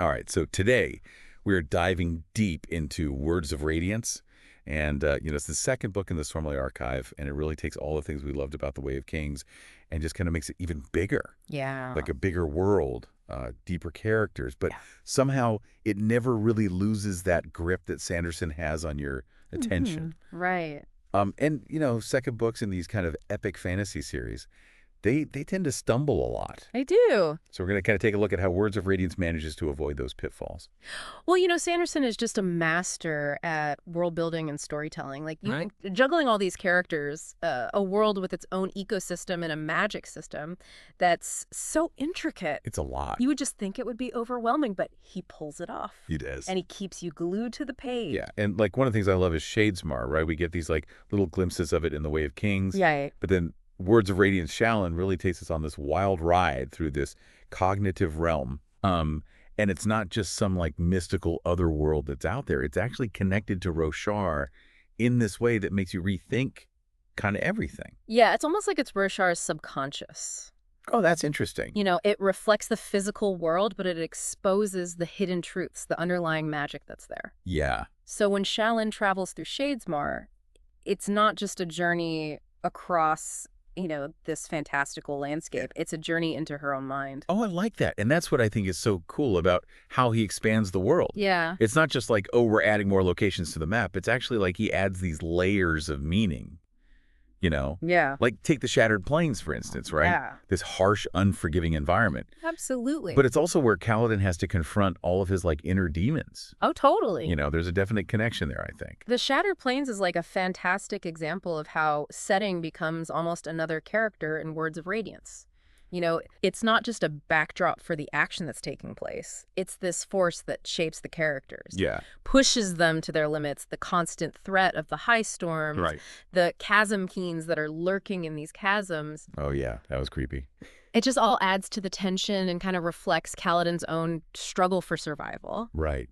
All right, so today we're diving deep into Words of Radiance. And, it's the second book in the Stormlight Archive, and it really takes all the things we loved about The Way of Kings and just kind of makes it even bigger, Yeah. like a bigger world, deeper characters. But Yeah. somehow it never really loses that grip that Sanderson has on your attention. Right. Second books in these kind of epic fantasy series, they tend to stumble a lot. I do. So we're going to kind of take a look at how Words of Radiance manages to avoid those pitfalls. Well, Sanderson is just a master at world building and storytelling. Right. Juggling all these characters, a world with its own ecosystem and a magic system that's so intricate. It's a lot. You would just think it would be overwhelming, but he pulls it off. He does. And he keeps you glued to the page. Yeah, and one of the things I love is Shadesmar, right? We get these little glimpses of it in The Way of Kings. Right. But then Words of Radiance Shallan really takes us on this wild ride through this cognitive realm. And it's not just some mystical other world that's out there. It's actually connected to Roshar in this way that makes you rethink kind of everything. Yeah, it's almost like it's Roshar's subconscious. Oh, that's interesting. It reflects the physical world, but it exposes the hidden truths, the underlying magic that's there. Yeah. So when Shallan travels through Shadesmar, it's not just a journey across, this fantastical landscape. It's a journey into her own mind. Oh, I like that. And that's what I think is so cool about how he expands the world. Yeah. It's not just we're adding more locations to the map. It's actually he adds these layers of meaning. Yeah. Take the Shattered Plains, for instance, right? Yeah. This harsh, unforgiving environment. Absolutely. But it's also where Kaladin has to confront all of his inner demons. Oh, totally. There's a definite connection there, I think. The Shattered Plains is a fantastic example of how setting becomes almost another character in Words of Radiance. It's not just a backdrop for the action that's taking place. It's this force that shapes the characters. Yeah. Pushes them to their limits, the constant threat of the high storms, Right. the chasm keens that are lurking in these chasms. Oh, yeah. That was creepy. It just all adds to the tension and kind of reflects Kaladin's own struggle for survival. Right.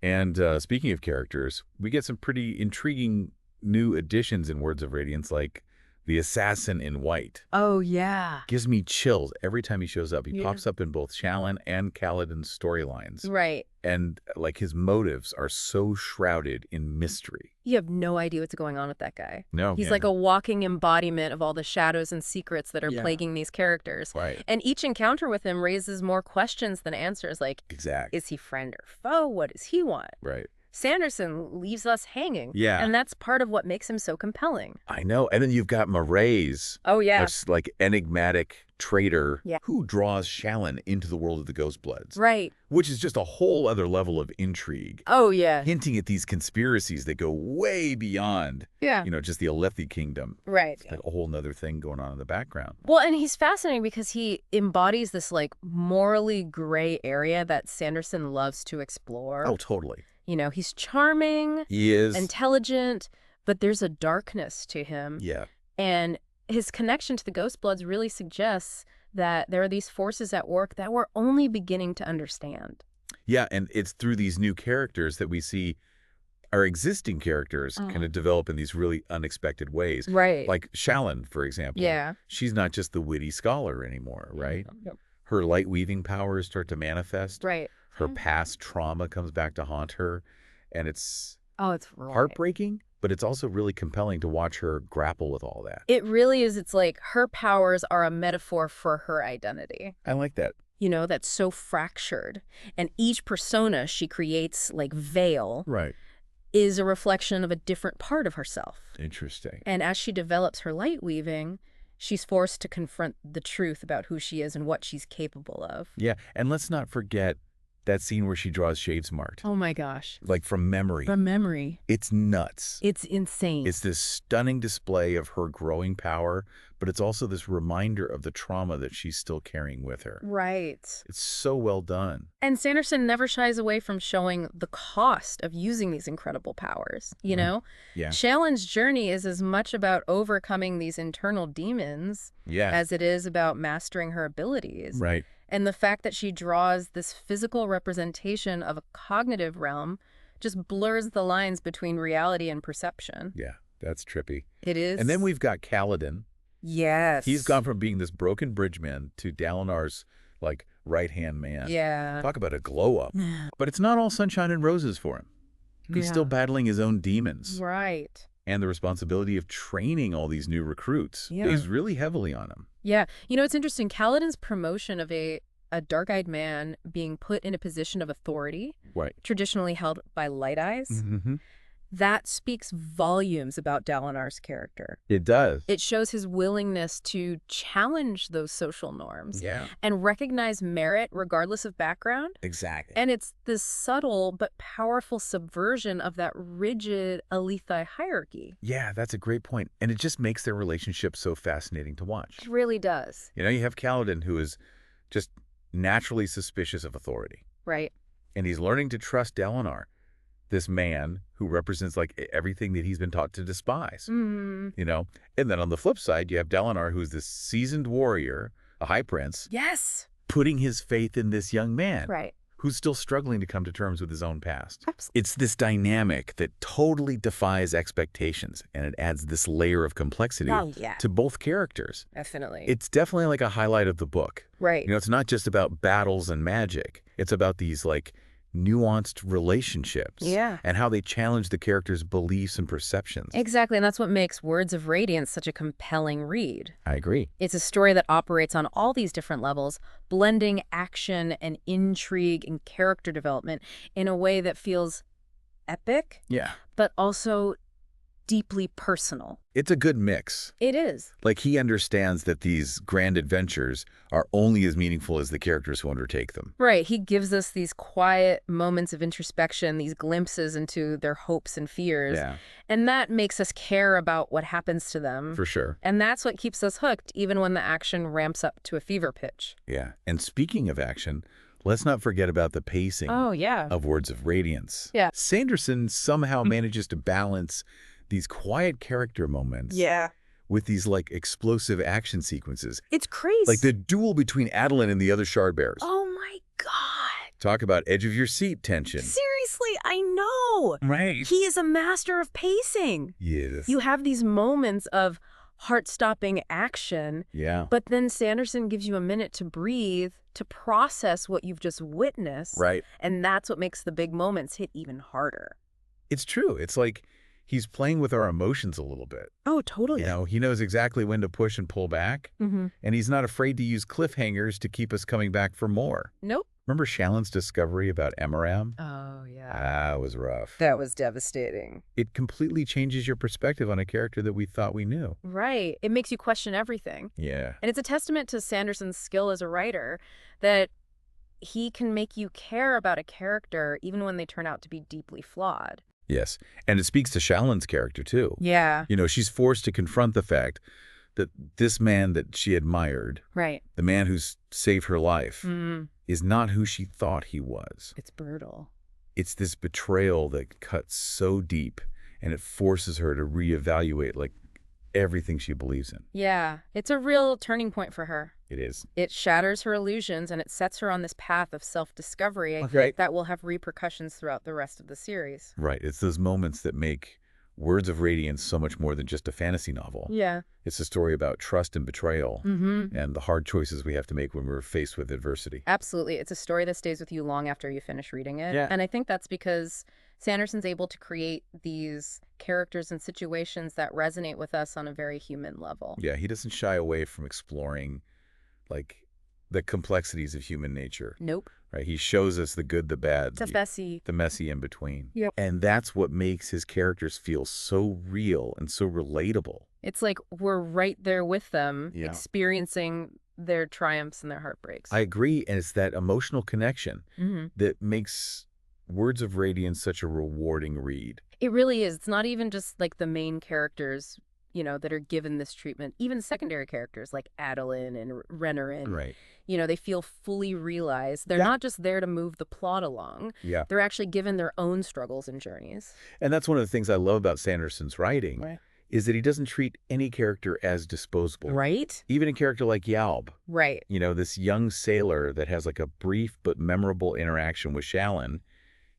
And speaking of characters, we get some pretty intriguing new additions in Words of Radiance, like the Assassin in White. Oh, yeah. Gives me chills every time he shows up. He pops up in both Shallan and Kaladin's storylines. Right. And his motives are so shrouded in mystery. You have no idea what's going on with that guy. No. He's like a walking embodiment of all the shadows and secrets that are plaguing these characters. Right. And each encounter with him raises more questions than answers. Exactly. Is he friend or foe? What does he want? Right. Sanderson leaves us hanging. Yeah. And that's part of what makes him so compelling. I know. And then you've got Mraize. Oh, yeah. That's enigmatic traitor who draws Shallan into the world of the Ghostbloods. Right. Which is just a whole other level of intrigue. Oh, yeah. Hinting at these conspiracies that go way beyond, Yeah. just the Alethi kingdom. Right. It's a whole nother thing going on in the background. Well, and he's fascinating because he embodies this morally gray area that Sanderson loves to explore. Oh, totally. He's charming. He is. Intelligent, but there's a darkness to him. Yeah. And his connection to the Ghostbloods really suggests that there are these forces at work that we're only beginning to understand. Yeah, and it's through these new characters that we see our existing characters kind of develop in these really unexpected ways. Right. Like Shallan, for example. Yeah. She's not just the witty scholar anymore, right? Yep. Her light-weaving powers start to manifest. Right. Her past trauma comes back to haunt her, and it's right. heartbreaking, but it's also really compelling to watch her grapple with all that. It really is. It's her powers are a metaphor for her identity. I like that. That's so fractured. And each persona she creates, Veil, Right. is a reflection of a different part of herself. Interesting. And as she develops her light weaving, she's forced to confront the truth about who she is and what she's capable of. Yeah, and let's not forget that scene where she draws Shadesmar. Oh my gosh. From memory. From memory. It's nuts. It's insane. It's this stunning display of her growing power, but it's also this reminder of the trauma that she's still carrying with her. Right. It's so well done. And Sanderson never shies away from showing the cost of using these incredible powers, Yeah. Shallan's journey is as much about overcoming these internal demons as it is about mastering her abilities. Right. And the fact that she draws this physical representation of a cognitive realm just blurs the lines between reality and perception. Yeah, that's trippy. It is. And then we've got Kaladin. Yes. He's gone from being this broken bridgeman to Dalinar's right-hand man. Yeah. Talk about a glow-up. But it's not all sunshine and roses for him. He's still battling his own demons. Right. And the responsibility of training all these new recruits Yeah. weighs really heavily on him. Yeah. It's interesting. Kaladin's promotion of a dark-eyed man being put in a position of authority, Right. traditionally held by Light Eyes, Mm-hmm. that speaks volumes about Dalinar's character. It does. It shows his willingness to challenge those social norms Yeah. and recognize merit regardless of background. Exactly. And it's this subtle but powerful subversion of that rigid Alethei hierarchy. Yeah, that's a great point. And it just makes their relationship so fascinating to watch. It really does. You have Kaladin, who is just naturally suspicious of authority. Right. And he's learning to trust Dalinar, this man who represents everything that he's been taught to despise. Mm. And then on the flip side, you have Dalinar, who's this seasoned warrior, a high prince, Yes. putting his faith in this young man. Right. Who's still struggling to come to terms with his own past. Absolutely. It's this dynamic that totally defies expectations, and it adds this layer of complexity to both characters. Definitely. It's definitely like a highlight of the book. Right. It's not just about battles and magic. It's about these nuanced relationships. Yeah. And how they challenge the characters' beliefs and perceptions. Exactly, and that's what makes Words of Radiance such a compelling read. I agree. It's a story that operates on all these different levels, blending action and intrigue and character development in a way that feels epic, Yeah. but also deeply personal. It's a good mix. It is. He understands that these grand adventures are only as meaningful as the characters who undertake them. Right. He gives us these quiet moments of introspection, these glimpses into their hopes and fears. Yeah. And that makes us care about what happens to them. For sure. And that's what keeps us hooked, even when the action ramps up to a fever pitch. Yeah. And speaking of action, let's not forget about the pacing of Words of Radiance. Yeah. Sanderson somehow manages to balance these quiet character moments with these explosive action sequences. It's crazy. The duel between Adeline and the other Shardbearers. Oh my God. Talk about edge of your seat tension. Seriously, I know. Right. He is a master of pacing. Yes. You have these moments of heart-stopping action, Yeah. but then Sanderson gives you a minute to breathe, to process what you've just witnessed. Right. And that's what makes the big moments hit even harder. It's true. It's he's playing with our emotions a little bit. Oh, totally. He knows exactly when to push and pull back. Mm-hmm. And he's not afraid to use cliffhangers to keep us coming back for more. Nope. Remember Shallan's discovery about Emaram? Oh, yeah. That was rough. That was devastating. It completely changes your perspective on a character that we thought we knew. Right. It makes you question everything. Yeah. And it's a testament to Sanderson's skill as a writer that he can make you care about a character even when they turn out to be deeply flawed. Yes. And it speaks to Shallan's character, too. Yeah. She's forced to confront the fact that this man that she admired, Right. the man who's saved her life, is not who she thought he was. It's brutal. It's this betrayal that cuts so deep, and it forces her to reevaluate everything she believes in. Yeah. It's a real turning point for her. It is. It shatters her illusions and it sets her on this path of self-discovery that will have repercussions throughout the rest of the series. Right. It's those moments that make Words of Radiance so much more than just a fantasy novel. Yeah. It's a story about trust and betrayal and the hard choices we have to make when we're faced with adversity. Absolutely. It's a story that stays with you long after you finish reading it. Yeah. And I think that's because Sanderson's able to create these characters and situations that resonate with us on a very human level. Yeah, he doesn't shy away from exploring the complexities of human nature. Nope. Right? He shows us the good, the bad, The messy in between. Yep. And that's what makes his characters feel so real and so relatable. It's like we're right there with them, Yeah. experiencing their triumphs and their heartbreaks. I agree, and it's that emotional connection that makes Words of Radiance such a rewarding read. It really is. It's not even just the main characters, that are given this treatment. Even secondary characters like Adeline and Renarin, Right. They feel fully realized. They're not just there to move the plot along. Yeah. They're actually given their own struggles and journeys. And that's one of the things I love about Sanderson's writing, is that he doesn't treat any character as disposable. Right? Even a character like Yalb, Right. this young sailor that has a brief but memorable interaction with Shallan,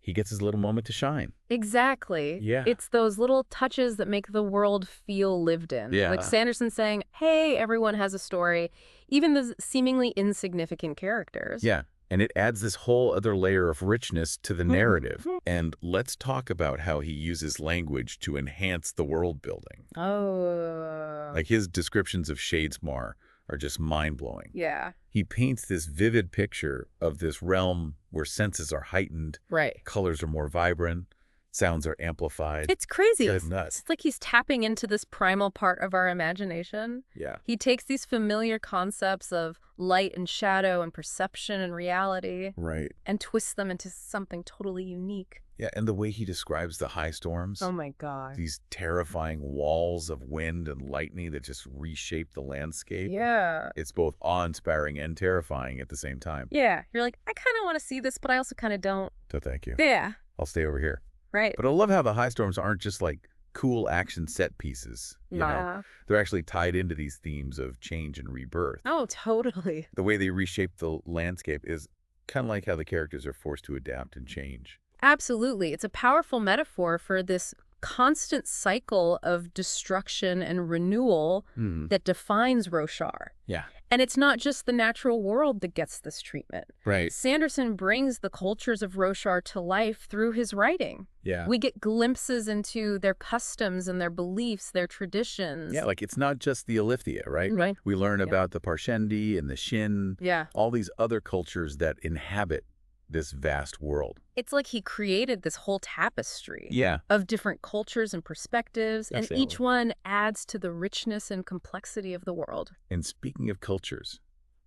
he gets his little moment to shine. Exactly. Yeah. It's those little touches that make the world feel lived in. Yeah. Like Sanderson saying, hey, everyone has a story, even the seemingly insignificant characters. Yeah. And it adds this whole other layer of richness to the narrative. And let's talk about how he uses language to enhance the world building. Oh. Like his descriptions of Shadesmar are just mind-blowing. Yeah. He paints this vivid picture of this realm where senses are heightened, Right. colors are more vibrant, sounds are amplified. It's crazy. It's nuts. It's like he's tapping into this primal part of our imagination. Yeah. He takes these familiar concepts of light and shadow and perception and reality Right. and twists them into something totally unique. Yeah, and the way he describes the high storms, Oh my God. these terrifying walls of wind and lightning that just reshape the landscape. Yeah. It's both awe-inspiring and terrifying at the same time. Yeah. You're like, I kind of want to see this, but I also kind of don't. So thank you. Yeah. I'll stay over here. Right. But I love how the high storms aren't just like cool action set pieces. You know, they're actually tied into these themes of change and rebirth. Oh, totally. The way they reshape the landscape is kind of like how the characters are forced to adapt and change. Absolutely. It's a powerful metaphor for this constant cycle of destruction and renewal that defines Roshar. Yeah. And it's not just the natural world that gets this treatment. Right. Sanderson brings the cultures of Roshar to life through his writing. Yeah. We get glimpses into their customs and their beliefs, their traditions. Yeah, like it's not just the Alithia, right? Right. We learn about the Parshendi and the Shin, Yeah. all these other cultures that inhabit this vast world. It's like he created this whole tapestry Yeah. of different cultures and perspectives, and Definitely. each one adds to the richness and complexity of the world. And speaking of cultures,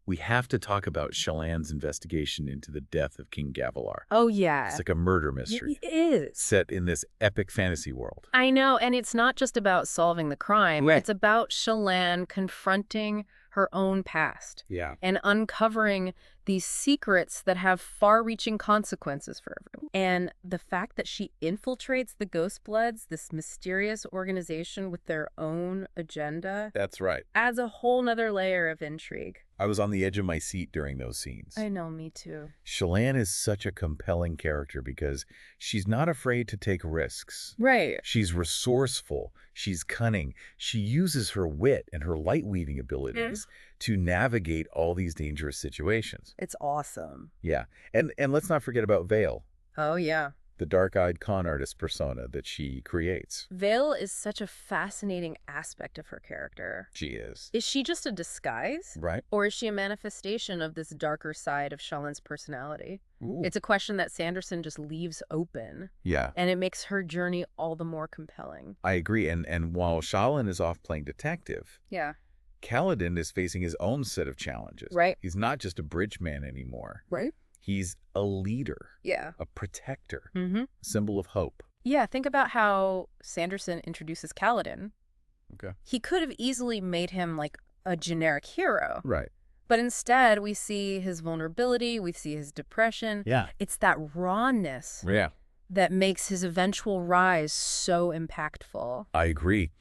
we have to talk about Shallan's investigation into the death of King Gavilar. Oh, yeah. It's like a murder mystery It is. set in this epic fantasy world. I know, and it's not just about solving the crime. Right. It's about Shallan confronting her own past Yeah. and uncovering these secrets that have far-reaching consequences for everyone. And the fact that she infiltrates the Ghostbloods, this mysterious organization with their own agenda, That's right. adds a whole nother layer of intrigue. I was on the edge of my seat during those scenes. I know, me too. Shallan is such a compelling character because she's not afraid to take risks. Right. She's resourceful. She's cunning. She uses her wit and her light-weaving abilities to navigate all these dangerous situations. It's awesome. Yeah. And let's not forget about Vale, Oh, yeah. the dark-eyed con artist persona that she creates. Vale is such a fascinating aspect of her character. She is. Is she just a disguise? Right? Or is she a manifestation of this darker side of Shallan's personality? Ooh. It's a question that Sanderson just leaves open, Yeah. and it makes her journey all the more compelling. I agree. And while Shallan is off playing detective, Yeah. Kaladin is facing his own set of challenges. Right. He's not just a bridge man anymore. Right? He's a leader, Yeah. a protector, Mm-hmm. symbol of hope. Yeah, think about how Sanderson introduces Kaladin. Okay. He could have easily made him like a generic hero. Right. But instead, we see his vulnerability, we see his depression. Yeah. It's that rawness Yeah. that makes his eventual rise so impactful. I agree.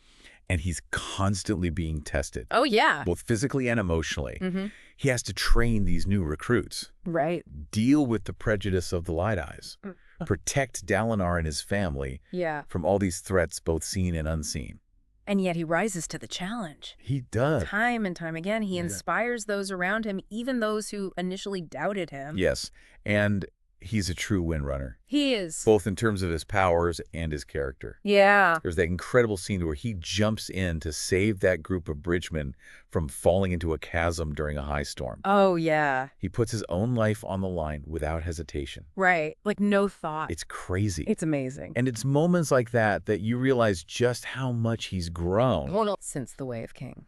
And he's constantly being tested, Oh, yeah. both physically and emotionally. Mm-hmm. He has to train these new recruits, Right. deal with the prejudice of the Light Eyes, protect Dalinar and his family Yeah. from all these threats, both seen and unseen. And yet he rises to the challenge. He does. Time and time again, he Yeah. inspires those around him, even those who initially doubted him. Yes. And he's a true windrunner, He is. both in terms of his powers and his character. Yeah. There's that incredible scene where he jumps in to save that group of bridgemen from falling into a chasm during a high storm. Oh, yeah. He puts his own life on the line without hesitation. Right. Like no thought. It's crazy. It's amazing. And it's moments like that that you realize just how much he's grown. Since The Way of King.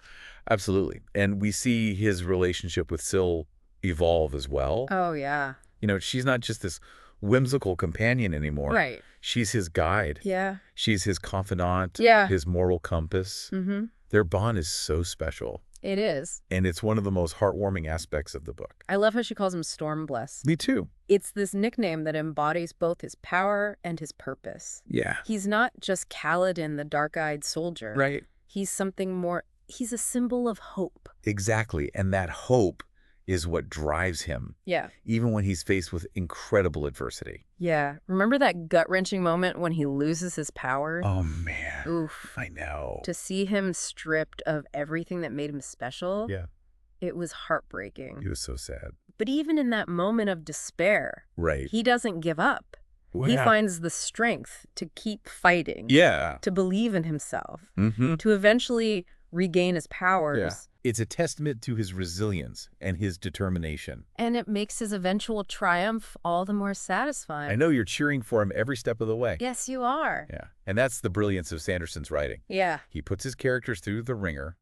Absolutely. And we see his relationship with Syl evolve as well. Oh, yeah. You know, she's not just this whimsical companion anymore. Right. She's his guide. Yeah. She's his confidant. Yeah. His moral compass. Mm-hmm. Their bond is so special. It is. And it's one of the most heartwarming aspects of the book. I love how she calls him Stormbless. Me too. It's this nickname that embodies both his power and his purpose. Yeah. He's not just Kaladin, the dark-eyed soldier. Right. He's something more. He's a symbol of hope. Exactly. And that hope is what drives him, Yeah. even when he's faced with incredible adversity. Yeah. Remember that gut-wrenching moment when he loses his power? Oh, man. Oof. I know. To see him stripped of everything that made him special, Yeah. it was heartbreaking. He was so sad. But even in that moment of despair, Right. he doesn't give up. He Yeah. finds the strength to keep fighting, Yeah. to believe in himself, Mm-hmm. to eventually regain his Yeah. powers. It's a testament to his resilience and his determination. And it makes his eventual triumph all the more satisfying. I know you're cheering for him every step of the way. Yes, you are. Yeah. And that's the brilliance of Sanderson's writing. Yeah, He puts his characters through the ringer,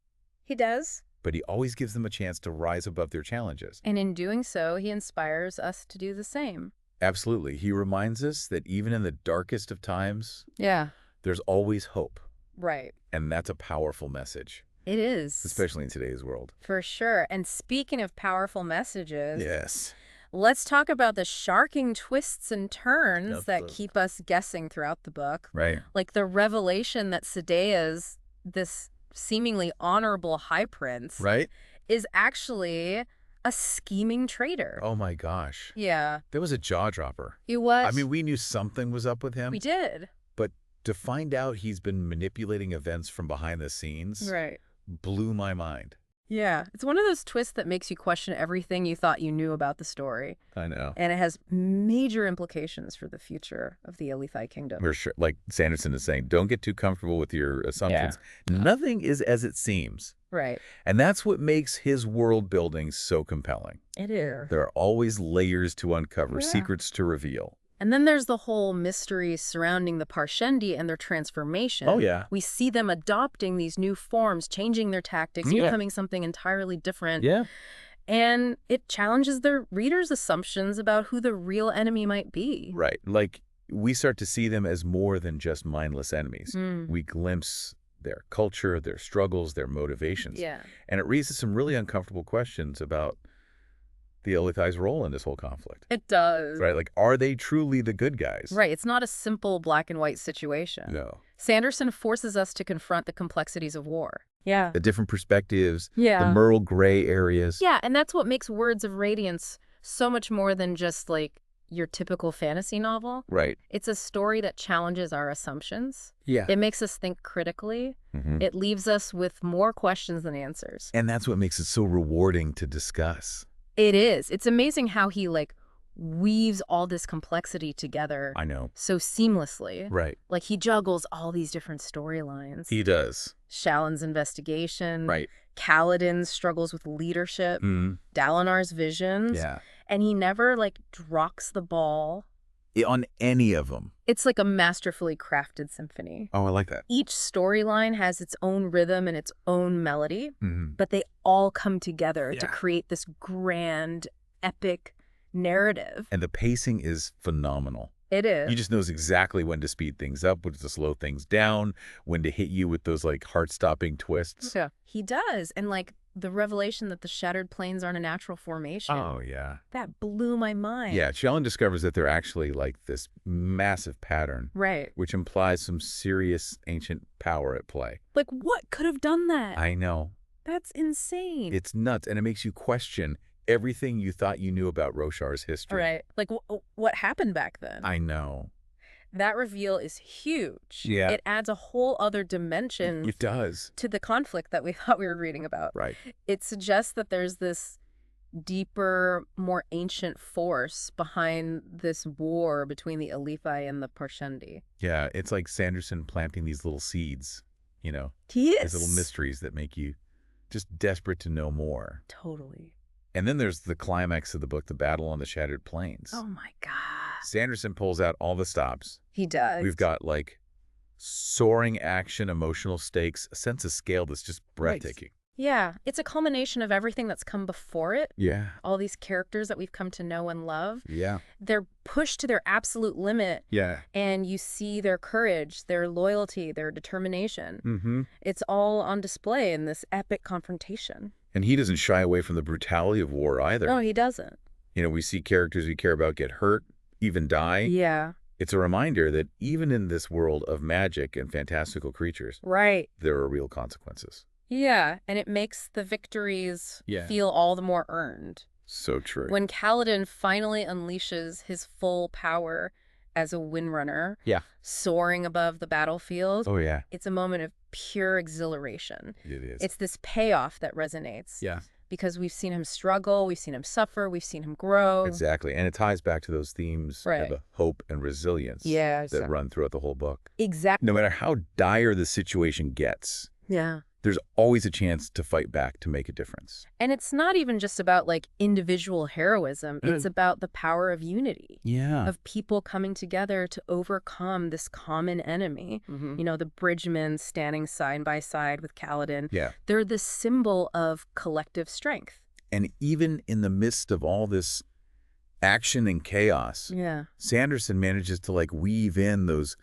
he does. but he always gives them a chance to rise above their challenges. And in doing so, he inspires us to do the same. Absolutely. He reminds us that even in the darkest of times, Yeah, there's always hope. right. And that's a powerful message, It is. especially in today's world. For sure. And speaking of powerful messages, Yes. let's talk about the sharking twists and turns Yep. that keep us guessing throughout the book. Right. Like the revelation that Sadea's, this seemingly honorable high prince, Right? is actually a scheming traitor. Oh my gosh. Yeah, There was a jaw dropper. it was. I mean, we knew something was up with him, we did. but to find out he's been manipulating events from behind the scenes Right. blew my mind. Yeah, it's one of those twists that makes you question everything you thought you knew about the story. I know. And it has major implications for the future of the Elithai kingdom. We're sure, like Sanderson is saying, don't get too comfortable with your assumptions. Nothing is as it seems. Right. And that's what makes his world building so compelling. It is. There are always layers to uncover, Yeah. secrets to reveal. And then there's the whole mystery surrounding the Parshendi and their transformation. Oh, yeah. We see them adopting these new forms, changing their tactics, Yeah. becoming something entirely different. Yeah. And it challenges the reader's assumptions about who the real enemy might be. Right. Like, we start to see them as more than just mindless enemies. Mm. We glimpse their culture, their struggles, their motivations. Yeah. And it raises some really uncomfortable questions about the Elithai's role in this whole conflict. It does. Right? Like, are they truly the good guys? Right. It's not a simple black and white situation. No. Sanderson forces us to confront the complexities of war. Yeah. The different perspectives, Yeah. the moral gray areas. Yeah, and that's what makes Words of Radiance so much more than just like your typical fantasy novel. Right. It's a story that challenges our assumptions. Yeah. It makes us think critically. Mhm. It leaves us with more questions than answers. And that's what makes it so rewarding to discuss. It is. It's amazing how he like weaves all this complexity together I know. so seamlessly. Right. Like he juggles all these different storylines. He does. Shallan's investigation, Right. Kaladin's struggles with leadership, Mm. Dalinar's visions. Yeah. And he never like drops the ball. On any of them. It's like a masterfully crafted symphony. Oh, I like that. Each storyline has its own rhythm and its own melody, Mhm. but they all come together to Yeah. create this grand, epic narrative. And the pacing is phenomenal. It is. He just knows exactly when to speed things up, when to slow things down, when to hit you with those like heart-stopping twists. Yeah. He does. And like the revelation that the shattered plains aren't a natural formation. Oh, yeah. That blew my mind. Yeah, Shallan discovers that they're actually like this massive pattern, Right. which implies some serious ancient power at play. Like what could have done that? I know. That's insane. It's nuts, and it makes you question everything you thought you knew about Roshar's history. Right. Like what happened back then? I know. That reveal is huge. Yeah. It adds a whole other dimension It does. to the conflict that we thought we were reading about. Right. It suggests that there's this deeper, more ancient force behind this war between the Elithai and the Parshendi. Yeah, it's like Sanderson planting these little seeds, He these is. little mysteries that make you just desperate to know more. Totally. And then there's the climax of the book, the battle on the Shattered Plains. Oh my God. Sanderson pulls out all the stops. He does. We've got like soaring action, emotional stakes, a sense of scale that's just breathtaking. Yeah. It's a culmination of everything that's come before it. Yeah. All these characters that we've come to know and love. Yeah. They're pushed to their absolute limit. Yeah. And you see their courage, their loyalty, their determination. Mm-hmm. It's all on display in this epic confrontation. And he doesn't shy away from the brutality of war either. No, he doesn't. You know, we see characters we care about get hurt, even die. Yeah. It's a reminder that even in this world of magic and fantastical creatures, Right. there are real consequences. Yeah. And it makes the victories Yeah. feel all the more earned. So true. When Kaladin finally unleashes his full power as a windrunner, Yeah. soaring above the battlefield, Oh, yeah. it's a moment of pure exhilaration. It is. It's this payoff that resonates. Yeah. Because we've seen him struggle, we've seen him suffer, we've seen him grow. Exactly. And it ties back to those themes Right. of hope and resilience Yeah, that run throughout the whole book. Exactly. No matter how dire the situation gets, Yeah. there's always a chance to fight back to make a difference. And it's not even just about like individual heroism. It's about the power of unity. Yeah. Of people coming together to overcome this common enemy. You know, the Bridgemen standing side by side with Kaladin. Yeah. They're the symbol of collective strength. And even in the midst of all this action and chaos, Yeah. Sanderson manages to like weave in those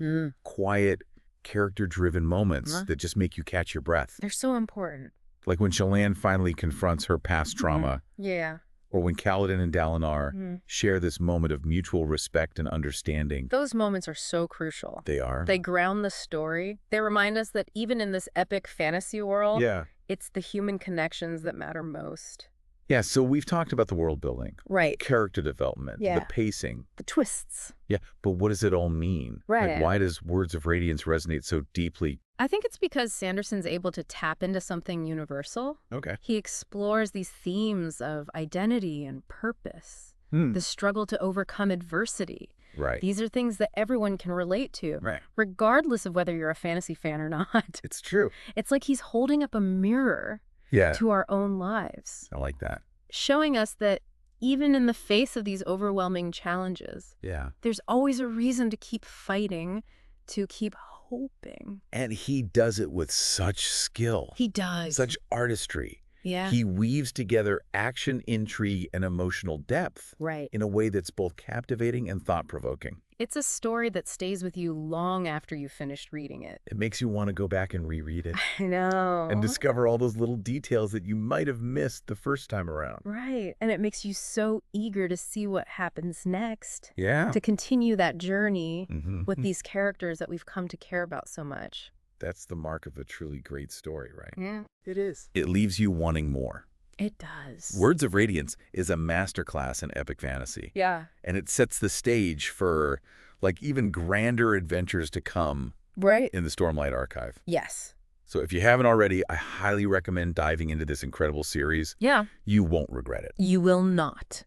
quiet, character-driven moments that just make you catch your breath. They're so important. Like when Shallan finally confronts her past trauma, Yeah. or when Kaladin and Dalinar share this moment of mutual respect and understanding. Those moments are so crucial. They are. They ground the story. They remind us that even in this epic fantasy world, Yeah. it's the human connections that matter most. Yeah, so we've talked about the world building, Right. character development, Yeah. the pacing. The twists. Yeah, but what does it all mean? Right. Like, why does Words of Radiance resonate so deeply? I think it's because Sanderson's able to tap into something universal. Okay. He explores these themes of identity and purpose, the struggle to overcome adversity. Right. These are things that everyone can relate to, Right. regardless of whether you're a fantasy fan or not. It's true. It's like he's holding up a mirror Yeah. to our own lives, I like that. showing us that even in the face of these overwhelming challenges, Yeah. there's always a reason to keep fighting, to keep hoping. And he does it with such skill. He does. Such artistry. Yeah. He weaves together action, intrigue, and emotional depth Right. in a way that's both captivating and thought-provoking. It's a story that stays with you long after you've finished reading it. It makes you want to go back and reread it I know. and discover all those little details that you might have missed the first time around. Right. And it makes you so eager to see what happens next, Yeah. to continue that journey Mhm. with these characters that we've come to care about so much. That's the mark of a truly great story, right? Yeah, it is. It leaves you wanting more. It does. Words of Radiance is a masterclass in epic fantasy. Yeah. And it sets the stage for like even grander adventures to come Right. in the Stormlight Archive. Yes. So if you haven't already, I highly recommend diving into this incredible series. Yeah. You won't regret it. You will not.